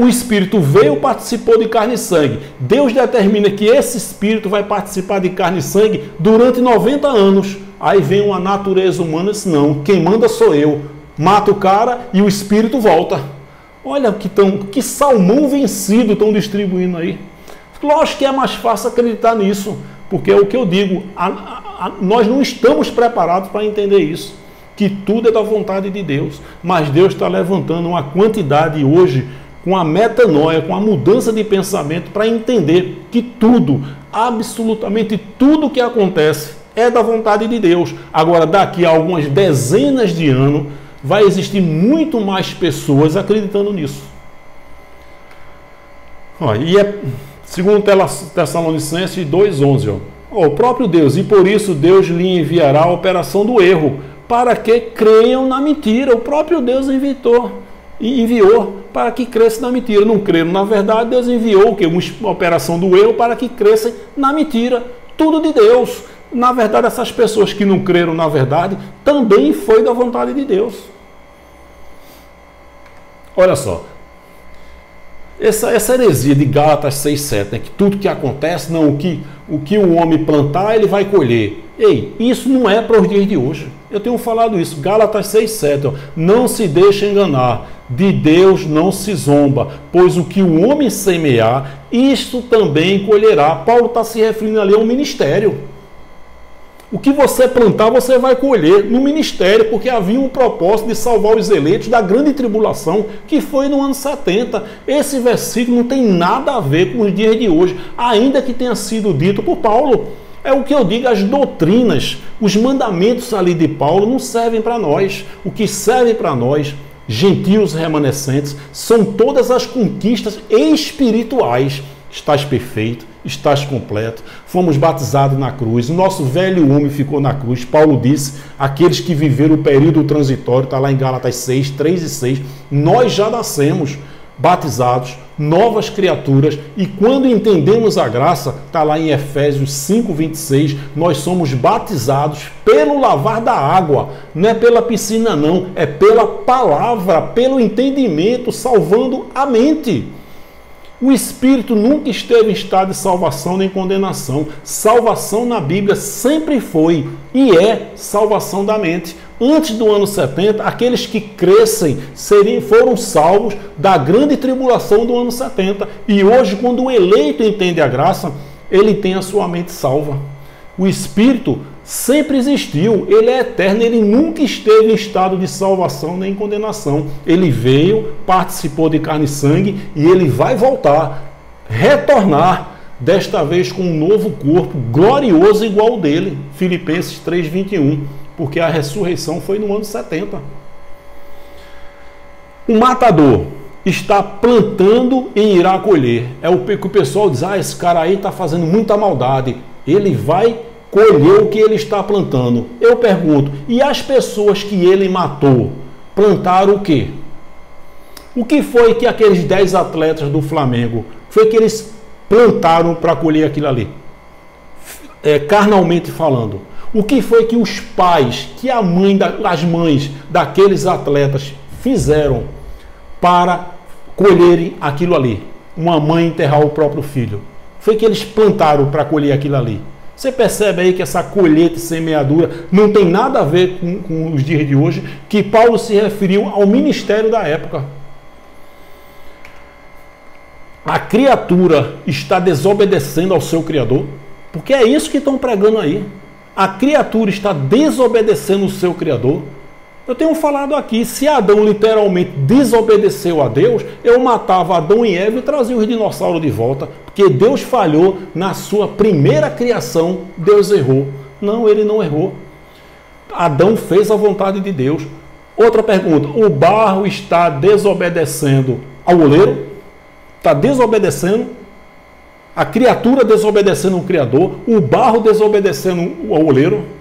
O Espírito veio, participou de carne e sangue. Deus determina que esse Espírito vai participar de carne e sangue durante 90 anos. Aí vem uma natureza humana e diz, não, quem manda sou eu. Mata o cara e o Espírito volta. Olha que salmão vencido estão distribuindo aí. Lógico que é mais fácil acreditar nisso, porque é o que eu digo, nós não estamos preparados para entender isso, que tudo é da vontade de Deus. Mas Deus está levantando uma quantidade hoje, com a metanoia, com a mudança de pensamento, para entender que tudo, absolutamente tudo que acontece é da vontade de Deus. Agora, daqui a algumas dezenas de anos, vai existir muito mais pessoas acreditando nisso. E é segundo Tessalonicenses 2,11, o próprio Deus, e por isso Deus lhe enviará a operação do erro, para que creiam na mentira. O próprio Deus enviou para que crescem na mentira. Não creram na verdade, Deus enviou o quê? Uma operação do erro para que crescem na mentira. Tudo de Deus. Na verdade, essas pessoas que não creram na verdade, também foi da vontade de Deus. Olha só. Essa heresia de Gálatas 6,7, que tudo que acontece, o que o homem plantar, ele vai colher. Ei, isso não é para os dias de hoje. Eu tenho falado isso, Gálatas 6,7, não se deixe enganar, de Deus não se zomba, pois o que o homem semear, isto também colherá. Paulo está se referindo ali ao ministério. O que você plantar, você vai colher no ministério, porque havia um propósito de salvar os eleitos da grande tribulação, que foi no ano 70. Esse versículo não tem nada a ver com os dias de hoje, ainda que tenha sido dito por Paulo. É o que eu digo, as doutrinas, os mandamentos ali de Paulo não servem para nós. O que serve para nós, gentios remanescentes, são todas as conquistas espirituais. Estás perfeito, estás completo, fomos batizados na cruz, o nosso velho homem ficou na cruz. Paulo disse, aqueles que viveram o período transitório, está lá em Gálatas 6, 3 e 6, nós já nascemos batizados, novas criaturas, e quando entendemos a graça, está lá em Efésios 5, 26, nós somos batizados pelo lavar da água, não é pela piscina não, é pela palavra, pelo entendimento, salvando a mente. O Espírito nunca esteve em estado de salvação nem condenação. Salvação na Bíblia sempre foi e é salvação da mente. Antes do ano 70, aqueles que crescem foram salvos da grande tribulação do ano 70. E hoje, quando o eleito entende a graça, ele tem a sua mente salva. O Espírito sempre existiu, ele é eterno, ele nunca esteve em estado de salvação nem condenação. Ele veio, participou de carne e sangue e ele vai voltar, retornar, desta vez com um novo corpo glorioso igual ao dele. Filipenses 3:21, porque a ressurreição foi no ano 70. O matador está plantando e irá colher. É o que o pessoal diz, esse cara aí está fazendo muita maldade. Ele vai colher o que ele está plantando. Eu pergunto, e as pessoas que ele matou, plantaram o quê? O que foi que aqueles 10 atletas do Flamengo, foi que eles plantaram para colher aquilo ali? carnalmente falando. O que foi que os pais, que as mães daqueles atletas fizeram para colherem aquilo ali? Uma mãe enterrar o próprio filho. Foi que eles plantaram para colher aquilo ali. Você percebe aí que essa colheita e semeadura não tem nada a ver com os dias de hoje, que Paulo se referiu ao ministério da época. A criatura está desobedecendo ao seu Criador, porque é isso que estão pregando aí. A criatura está desobedecendo o seu Criador. Eu tenho falado aqui, se Adão literalmente desobedeceu a Deus, eu matava Adão e Eva e trazia os dinossauros de volta, porque Deus falhou na sua primeira criação, Deus errou. Não, ele não errou. Adão fez a vontade de Deus. Outra pergunta, o barro está desobedecendo ao oleiro? Está desobedecendo? A criatura desobedecendo o Criador? O barro desobedecendo ao oleiro?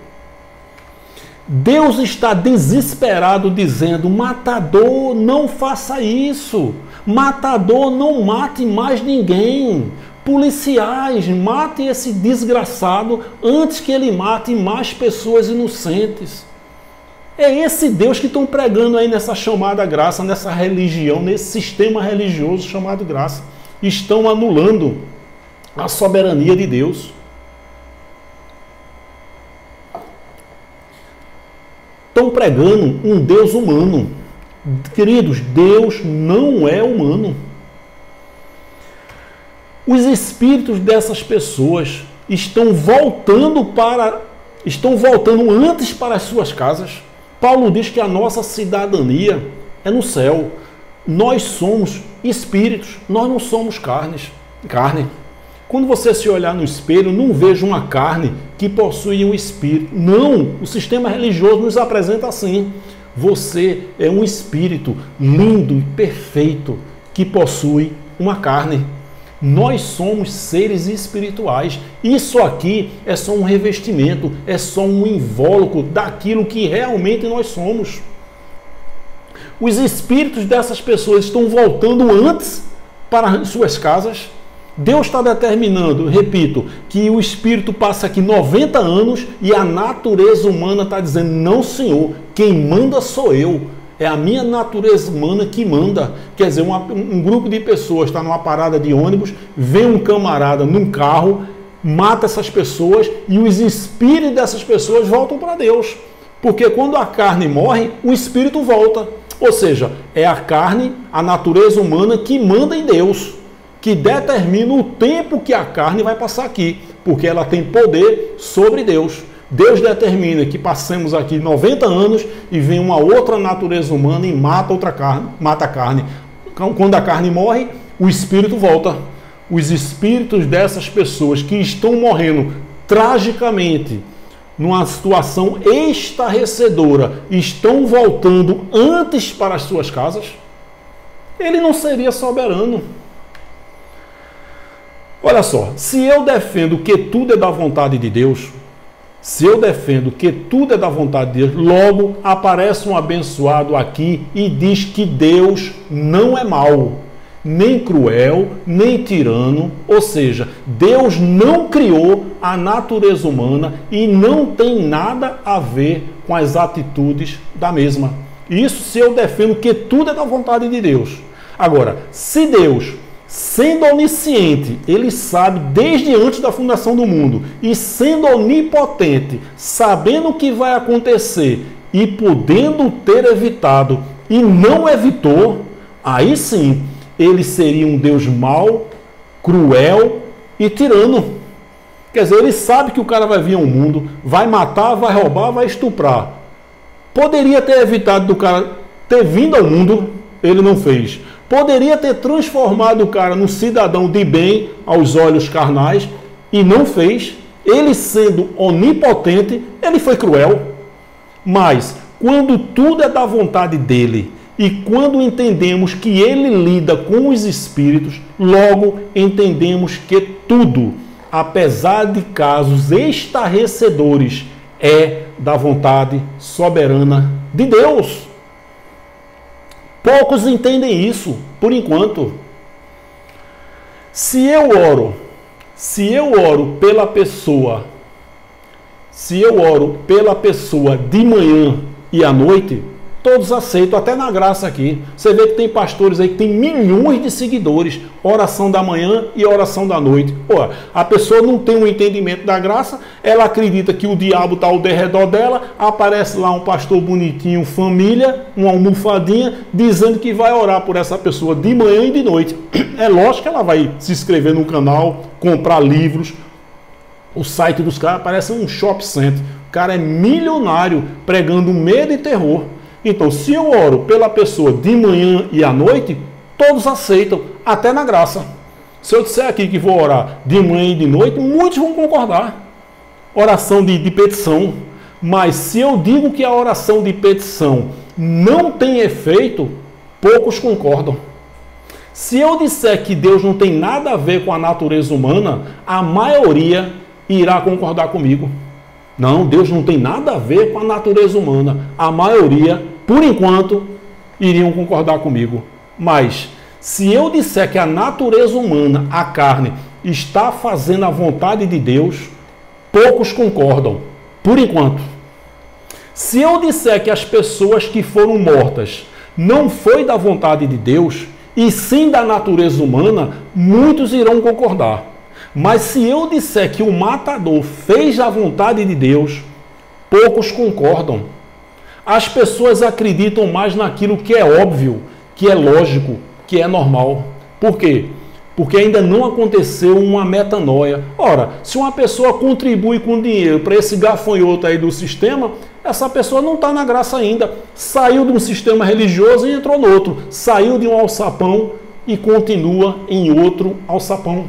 Deus está desesperado dizendo: matador, não faça isso. Matador, não mate mais ninguém. Policiais, matem esse desgraçado antes que ele mate mais pessoas inocentes. É esse Deus que estão pregando aí nessa chamada graça, nessa religião, nesse sistema religioso chamado graça. Estão anulando a soberania de Deus. Estão pregando um Deus humano. Queridos, Deus não é humano. Os espíritos dessas pessoas estão voltando antes para as suas casas. Paulo diz que a nossa cidadania é no céu. Nós somos espíritos, nós não somos carne. Quando você se olhar no espelho, não veja uma carne que possui um espírito. Não, o sistema religioso nos apresenta assim. Você é um espírito lindo e perfeito que possui uma carne. Nós somos seres espirituais. Isso aqui é só um revestimento, é só um invólucro daquilo que realmente nós somos. Os espíritos dessas pessoas estão voltando antes para as suas casas. Deus está determinando, repito, que o espírito passa aqui 90 anos e a natureza humana está dizendo: não, senhor, quem manda sou eu. É a minha natureza humana que manda. Quer dizer, um grupo de pessoas está numa parada de ônibus, vem um camarada num carro, mata essas pessoas e os espíritos dessas pessoas voltam para Deus. Porque quando a carne morre, o espírito volta. Ou seja, é a carne, a natureza humana que manda em Deus, que determina o tempo que a carne vai passar aqui, porque ela tem poder sobre Deus. Deus determina que passemos aqui 90 anos e vem uma outra natureza humana e mata a carne. Quando a carne morre, o espírito volta. Os espíritos dessas pessoas que estão morrendo tragicamente, numa situação estarrecedora, estão voltando antes para as suas casas. Ele não seria soberano. Olha só, se eu defendo que tudo é da vontade de Deus, logo aparece um abençoado aqui e diz que Deus não é mau, nem cruel, nem tirano, ou seja, Deus não criou a natureza humana e não tem nada a ver com as atitudes da mesma. Isso se eu defendo que tudo é da vontade de Deus. Agora, se Deus, sendo onisciente, ele sabe desde antes da fundação do mundo, e sendo onipotente, sabendo o que vai acontecer e podendo ter evitado e não evitou, aí sim, ele seria um Deus mau, cruel e tirano. Quer dizer, ele sabe que o cara vai vir ao mundo, vai matar, vai roubar, vai estuprar. Poderia ter evitado do cara ter vindo ao mundo, ele não fez. Poderia ter transformado o cara num cidadão de bem aos olhos carnais e não fez. Ele sendo onipotente, ele foi cruel. Mas quando tudo é da vontade dele e quando entendemos que ele lida com os espíritos, logo entendemos que tudo, apesar de casos estarrecedores, é da vontade soberana de Deus. Poucos entendem isso, por enquanto. Se eu oro pela pessoa Se eu oro pela pessoa de manhã e à noite, todos aceitam, até na graça aqui. Você vê que tem pastores aí que tem milhões de seguidores, oração da manhã e oração da noite. Pô, a pessoa não tem um entendimento da graça, ela acredita que o diabo está ao derredor dela, aparece lá um pastor bonitinho, família, uma almofadinha, dizendo que vai orar por essa pessoa de manhã e de noite. É lógico que ela vai se inscrever no canal, comprar livros. O site dos caras parece um shopping center. O cara é milionário pregando medo e terror. Então, se eu oro pela pessoa de manhã e à noite, todos aceitam, até na graça. Se eu disser aqui que vou orar de manhã e de noite, muitos vão concordar. Oração de petição. Mas se eu digo que a oração de petição não tem efeito, poucos concordam. Se eu disser que Deus não tem nada a ver com a natureza humana, a maioria irá concordar comigo. Não, Deus não tem nada a ver com a natureza humana. A maioria, por enquanto, iriam concordar comigo. Mas, se eu disser que a natureza humana, a carne, está fazendo a vontade de Deus, poucos concordam, por enquanto. Se eu disser que as pessoas que foram mortas não foi da vontade de Deus, e sim da natureza humana, muitos irão concordar. Mas se eu disser que o matador fez a vontade de Deus, poucos concordam. As pessoas acreditam mais naquilo que é óbvio, que é lógico, que é normal. Por quê? Porque ainda não aconteceu uma metanoia. Ora, se uma pessoa contribui com dinheiro para esse gafanhoto aí do sistema, essa pessoa não está na graça ainda. Saiu de um sistema religioso e entrou no outro. Saiu de um alçapão e continua em outro alçapão.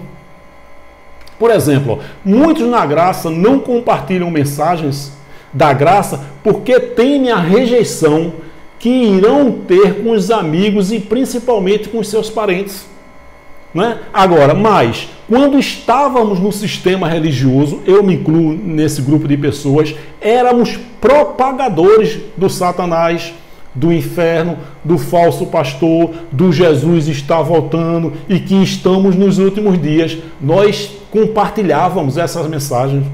Por exemplo, muitos na graça não compartilham mensagens da graça porque temem a rejeição que irão ter com os amigos e principalmente com os seus parentes. Né? Agora, mas, quando estávamos no sistema religioso, eu me incluo nesse grupo de pessoas, éramos propagadores do Satanás, do inferno, do falso pastor, do Jesus está voltando e que estamos nos últimos dias. Nós compartilhávamos essas mensagens.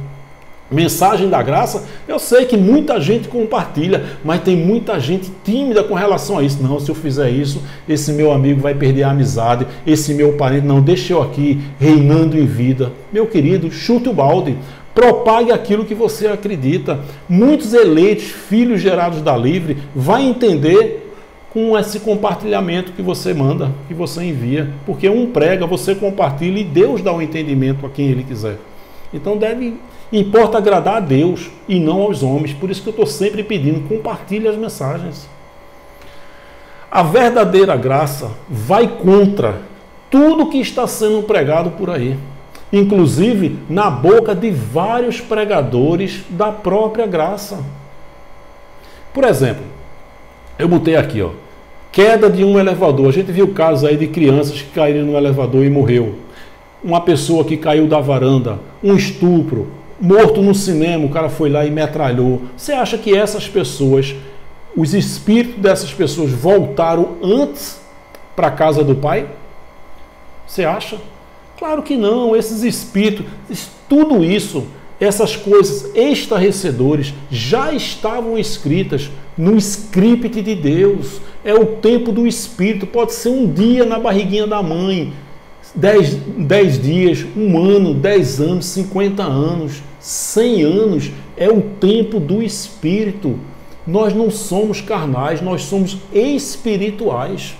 Mensagem da graça, eu sei que muita gente compartilha, mas tem muita gente tímida com relação a isso. Não, se eu fizer isso, esse meu amigo vai perder a amizade, esse meu parente, não, deixa eu aqui reinando em vida. Meu querido, chute o balde, propague aquilo que você acredita. Muitos eleitos, filhos gerados da Livre, vai entender com esse compartilhamento que você manda, que você envia. Porque um prega, você compartilha e Deus dá o entendimento a quem Ele quiser. Então importa agradar a Deus e não aos homens. Por isso que eu estou sempre pedindo, compartilhe as mensagens. A verdadeira graça vai contra tudo que está sendo pregado por aí. Inclusive na boca de vários pregadores da própria graça. Por exemplo, eu botei aqui, ó, queda de um elevador. A gente viu casos aí de crianças que caíram no elevador e morreu. Uma pessoa que caiu da varanda, um estupro, morto no cinema, o cara foi lá e metralhou. Você acha que essas pessoas, os espíritos dessas pessoas voltaram antes para a casa do Pai? Você acha? Claro que não. Esses espíritos, tudo isso, essas coisas estarrecedoras já estavam escritas no script de Deus. É o tempo do Espírito. Pode ser um dia na barriguinha da mãe, 10 dias, 1 ano, 10 anos, 50 anos, 100 anos. É o tempo do Espírito. Nós não somos carnais, nós somos espirituais.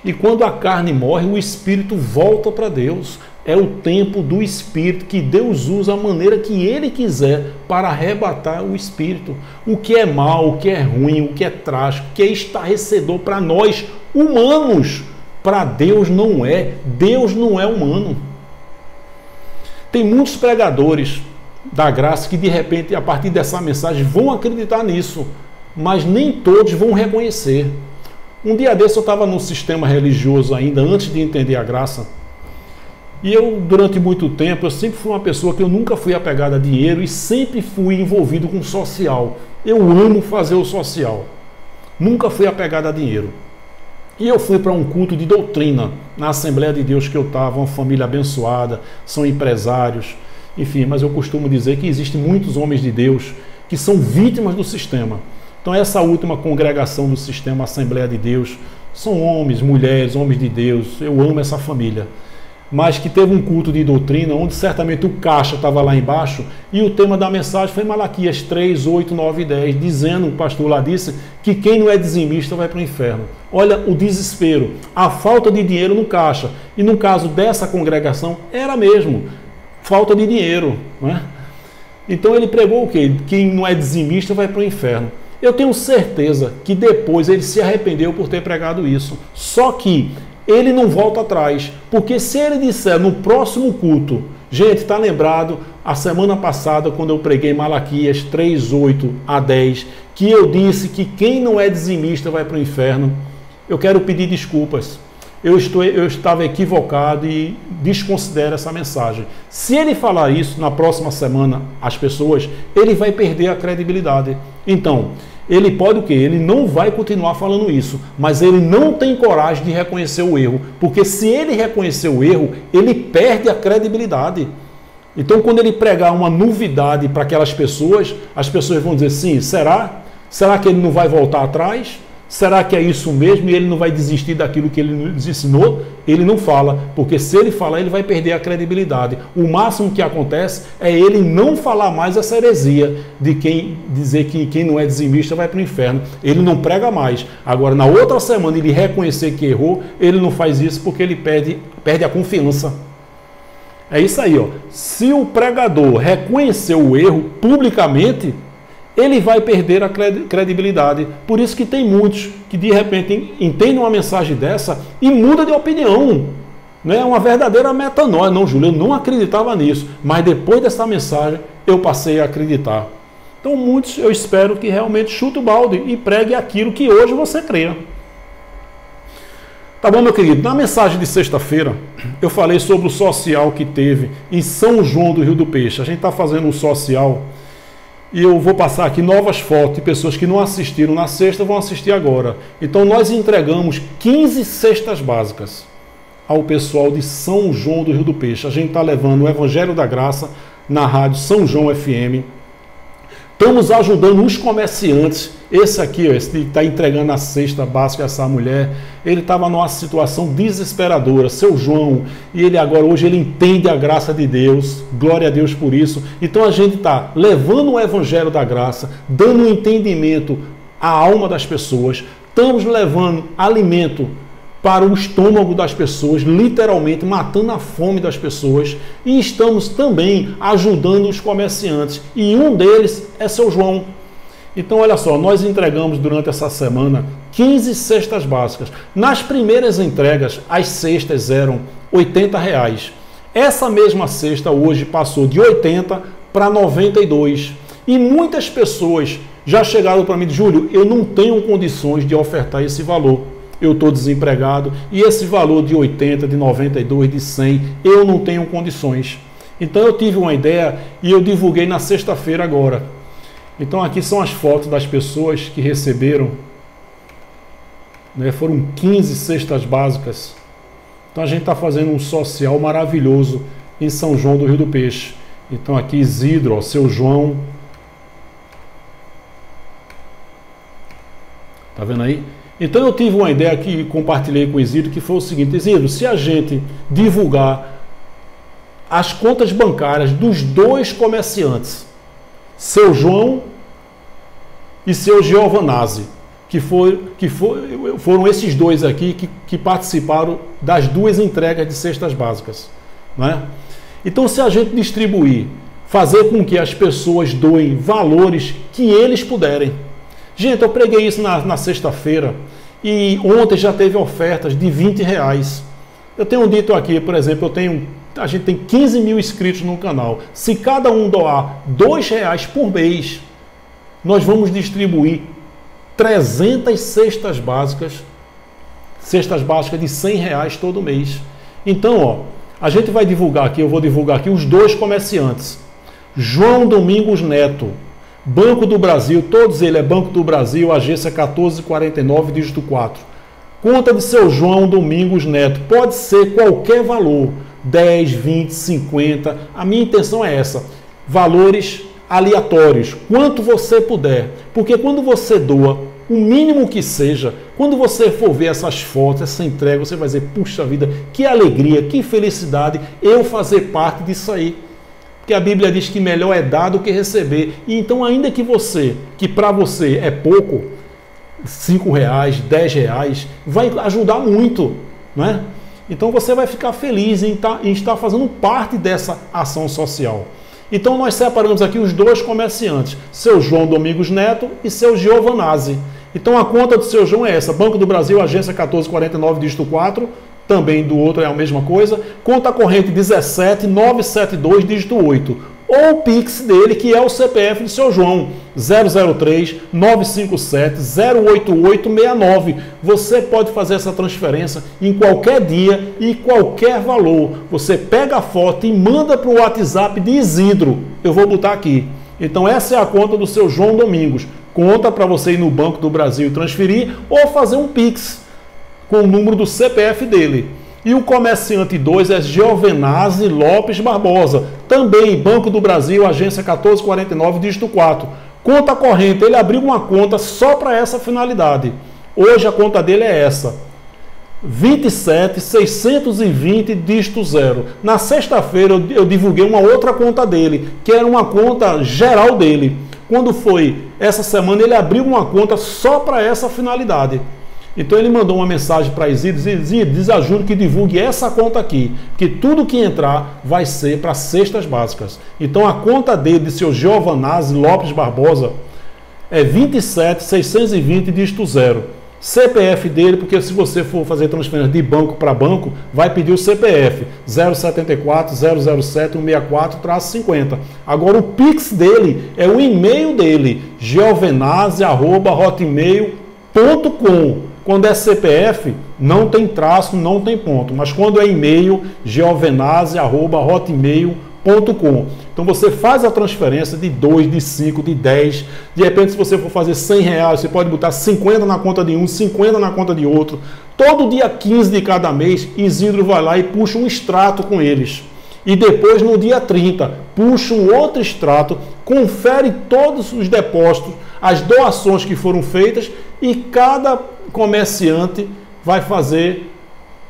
E quando a carne morre, o Espírito volta para Deus. É o tempo do Espírito, que Deus usa a maneira que Ele quiser para arrebatar o Espírito. O que é mal, o que é ruim, o que é trágico, o que é estarrecedor para nós humanos, para Deus não é. Deus não é humano. Tem muitos pregadores da graça que de repente, a partir dessa mensagem, vão acreditar nisso, mas nem todos vão reconhecer. Um dia desse eu estava no sistema religioso ainda, antes de entender a graça. E eu, durante muito tempo, eu sempre fui uma pessoa que eu nunca fui apegada a dinheiro e sempre fui envolvido com social. Eu amo fazer o social. Nunca fui apegado a dinheiro. E eu fui para um culto de doutrina, na Assembleia de Deus que eu estava, uma família abençoada, são empresários. Enfim, mas eu costumo dizer que existem muitos homens de Deus que são vítimas do sistema. Então essa última congregação do sistema Assembleia de Deus são homens, mulheres, homens de Deus, eu amo essa família, mas que teve um culto de doutrina onde certamente o caixa estava lá embaixo e o tema da mensagem foi Malaquias 3, 8, 9 e 10, dizendo, o pastor lá disse, que quem não é dizimista vai para o inferno. Olha o desespero, a falta de dinheiro no caixa, e no caso dessa congregação era mesmo, falta de dinheiro, não é? Então ele pregou o quê? Quem não é dizimista vai para o inferno. Eu tenho certeza que depois ele se arrependeu por ter pregado isso. Só que ele não volta atrás. Porque se ele disser no próximo culto, gente, está lembrado a semana passada quando eu preguei Malaquias 3, 8 a 10, que eu disse que quem não é dizimista vai para o inferno. Eu quero pedir desculpas. Eu estava equivocado e desconsidero essa mensagem. Se ele falar isso na próxima semana às pessoas, ele vai perder a credibilidade. Então, ele pode o quê? Ele não vai continuar falando isso, mas ele não tem coragem de reconhecer o erro, porque se ele reconhecer o erro, ele perde a credibilidade. Então, quando ele pregar uma novidade para aquelas pessoas, as pessoas vão dizer, sim, será? Será que ele não vai voltar atrás? Será que é isso mesmo e ele não vai desistir daquilo que ele nos ensinou? Ele não fala, porque se ele falar, ele vai perder a credibilidade. O máximo que acontece é ele não falar mais essa heresia de quem dizer que quem não é dizimista vai para o inferno. Ele não prega mais. Agora, na outra semana, ele reconhecer que errou, ele não faz isso porque ele perde a confiança. É isso aí, ó. Se o pregador reconhecer o erro publicamente, ele vai perder a credibilidade. Por isso que tem muitos que de repente entendem uma mensagem dessa e mudam de opinião. É uma verdadeira metanoia. Não, Júlio, eu não acreditava nisso, mas depois dessa mensagem eu passei a acreditar. Então muitos eu espero que realmente chute o balde e pregue aquilo que hoje você crê. Tá bom, meu querido? Na mensagem de sexta-feira eu falei sobre o social que teve em São João do Rio do Peixe. A gente está fazendo um social. E eu vou passar aqui novas fotos de pessoas que não assistiram na sexta, vão assistir agora. Então nós entregamos 15 cestas básicas ao pessoal de São João do Rio do Peixe. A gente está levando o Evangelho da Graça na rádio São João FM. Estamos ajudando os comerciantes. Esse aqui, ó, esse que está entregando a cesta básica a essa mulher, ele estava numa situação desesperadora, seu João, e ele agora, hoje, ele entende a graça de Deus, glória a Deus por isso. Então a gente está levando o Evangelho da Graça, dando um entendimento à alma das pessoas, estamos levando alimento para o estômago das pessoas, literalmente matando a fome das pessoas, e estamos também ajudando os comerciantes, e um deles é seu João. Então, olha só, nós entregamos durante essa semana 15 cestas básicas. Nas primeiras entregas, as cestas eram R$80. Essa mesma cesta hoje passou de 80 para 92. E muitas pessoas já chegaram para mim e disseram, Júlio, eu não tenho condições de ofertar esse valor. Eu estou desempregado e esse valor de 80, de 92, de 100, eu não tenho condições. Então eu tive uma ideia e eu divulguei na sexta-feira agora. Então aqui são as fotos das pessoas que receberam, né? Foram 15 cestas básicas. Então a gente está fazendo um social maravilhoso em São João do Rio do Peixe. Então aqui Isidro, ó, seu João. Tá vendo aí? Então eu tive uma ideia que compartilhei com o Isidro, que foi o seguinte, Isidro, se a gente divulgar as contas bancárias dos dois comerciantes, seu João e seu Giovanazzi, que foram esses dois aqui que participaram das duas entregas de cestas básicas, né? Então, se a gente distribuir, fazer com que as pessoas doem valores que eles puderem. Gente, eu preguei isso na sexta-feira e ontem já teve ofertas de R$20. Eu tenho dito aqui, por exemplo, a gente tem 15 mil inscritos no canal. Se cada um doar R$2 por mês, nós vamos distribuir 300 cestas básicas de R$100 todo mês. Então, ó, a gente vai divulgar aqui, eu vou divulgar aqui os dois comerciantes. João Domingos Neto, Banco do Brasil, todos eles é Banco do Brasil, agência 1449, dígito 4. Conta de seu João Domingos Neto, pode ser qualquer valor. 10, 20, 50. A minha intenção é essa. Valores aleatórios, quanto você puder. Porque quando você doa o mínimo que seja, quando você for ver essas fotos, essa entrega, você vai dizer, puxa vida, que alegria, que felicidade eu fazer parte disso aí. Porque a Bíblia diz que melhor é dar do que receber. E então, ainda que para você é pouco, R$5, R$10, vai ajudar muito, né? Então você vai ficar feliz em estar fazendo parte dessa ação social. Então nós separamos aqui os dois comerciantes, seu João Domingos Neto e seu Giovanazzi. Então a conta do seu João é essa, Banco do Brasil, agência 1449, dígito 4, também do outro é a mesma coisa, conta corrente 17972, dígito 8. Ou o Pix dele, que é o CPF de seu João, 003-957-08869. Você pode fazer essa transferência em qualquer dia e qualquer valor. Você pega a foto e manda para o WhatsApp de Isidro. Eu vou botar aqui. Então essa é a conta do seu João Domingos. Conta para você ir no Banco do Brasil e transferir ou fazer um Pix com o número do CPF dele. E o comerciante 2 é Giovenazzi Lopes Barbosa, também Banco do Brasil, agência 1449, dígito 4. Conta corrente, ele abriu uma conta só para essa finalidade. Hoje a conta dele é essa, 27.620, dígito 0. Na sexta-feira eu divulguei uma outra conta dele, que era uma conta geral dele. Quando foi essa semana, ele abriu uma conta só para essa finalidade. Então ele mandou uma mensagem para Isidro, desajude que divulgue essa conta aqui, que tudo que entrar vai ser para cestas básicas. Então a conta dele, de seu Giovanazzi Lopes Barbosa, é 27.620, dígito 0. CPF dele, porque se você for fazer transferência de banco para banco, vai pedir o CPF, 074-007-164-50. Agora o Pix dele é o e-mail dele, giovenazzi@hotmail.com. Quando é CPF, não tem traço, não tem ponto. Mas quando é e-mail, giovenazzi@hotmail.com. Então você faz a transferência de 2, de 5, de 10. De repente, se você for fazer R$100, você pode botar 50 na conta de um, 50 na conta de outro. Todo dia 15 de cada mês, Isidro vai lá e puxa um extrato com eles. E depois, no dia 30, puxa um outro extrato, confere todos os depósitos, as doações que foram feitas e cada comerciante vai fazer,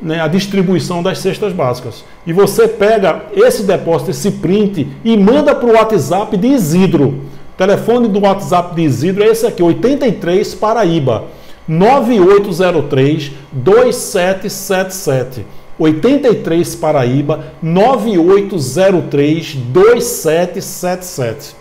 né, a distribuição das cestas básicas. E você pega esse depósito, esse print e manda para o WhatsApp de Isidro. O telefone do WhatsApp de Isidro é esse aqui, 83 Paraíba, 9803-2777. 83 Paraíba, 9803-2777.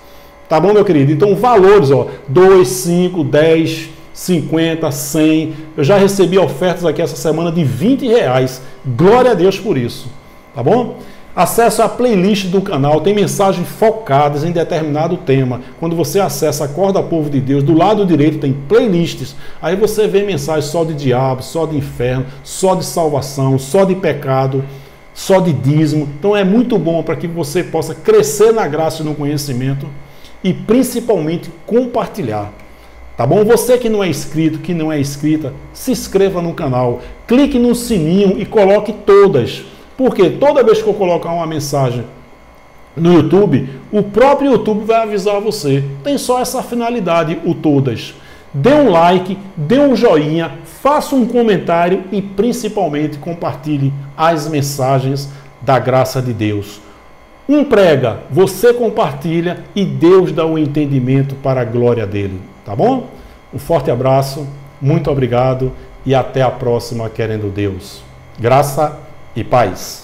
Tá bom, meu querido? Então, valores, ó, 2, 5, 10, 50, 100. Eu já recebi ofertas aqui essa semana de R$20. Glória a Deus por isso. Tá bom? Acesse a playlist do canal, tem mensagens focadas em determinado tema. Quando você acessa Acorda Povo de Deus, do lado direito tem playlists. Aí você vê mensagens só de diabo, só de inferno, só de salvação, só de pecado, só de dízimo. Então é muito bom para que você possa crescer na graça e no conhecimento e principalmente compartilhar. Tá bom? Você que não é inscrito, que não é inscrita, se inscreva no canal, clique no sininho e coloque todas. Porque toda vez que eu colocar uma mensagem no YouTube, o próprio YouTube vai avisar você. Tem só essa finalidade, o todas. Dê um like, dê um joinha, faça um comentário e principalmente compartilhe as mensagens da graça de Deus. Um prega, você compartilha e Deus dá o entendimento para a glória dele. Tá bom? Um forte abraço, muito obrigado e até a próxima, querendo Deus. Graça e paz.